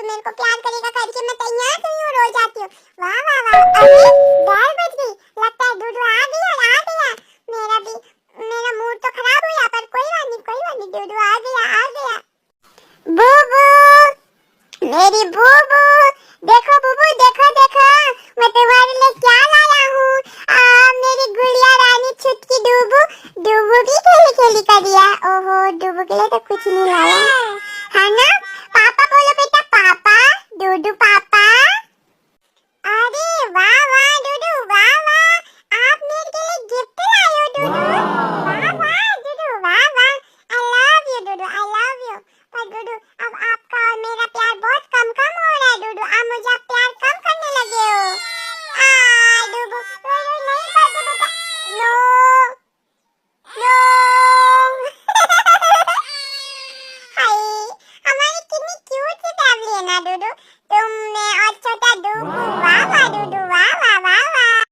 मेरे को प्यार करेगा करके मैं तैयार तो यूं रो जाती हूँ। वाह वाह वाह, अरे बेल बज गई, लगता है डूडू आ गया आ गया। मेरा मूड तो खराब हुआ पर कोई बात नहीं, डूडू आ गया। बूबू, मेरी बूबू, देखो बूबू, देखो मैं तुम्हारे लिए क्या लाया हूँ। मेरी गुड़िया रानी छुटकी डूबू, डूबू की खेली कर दिया। ओहो, डूबू के लिए तो कुछ नहीं लाया है ना। पापा बोलो बेटा, पापा, डूडू पापा। अरे वाह वाह डूडू, वाह वाह, आप मेरे के लिए गिफ्ट लाए हो डूडू। वाह वाह डूडू, वाह वाह, आई लव यू डूडू, आई लव यू। पर डूडू, अब आपका और मेरा प्यार बहुत कम हो रहा है डूडू, आप मुझे अब प्यार कम करने लगे हो। डूडू, डूडू नहीं करते बेटा, नो नो। हाय, हमारी कितनी क्यूट सी फैमिली है ना डूडू।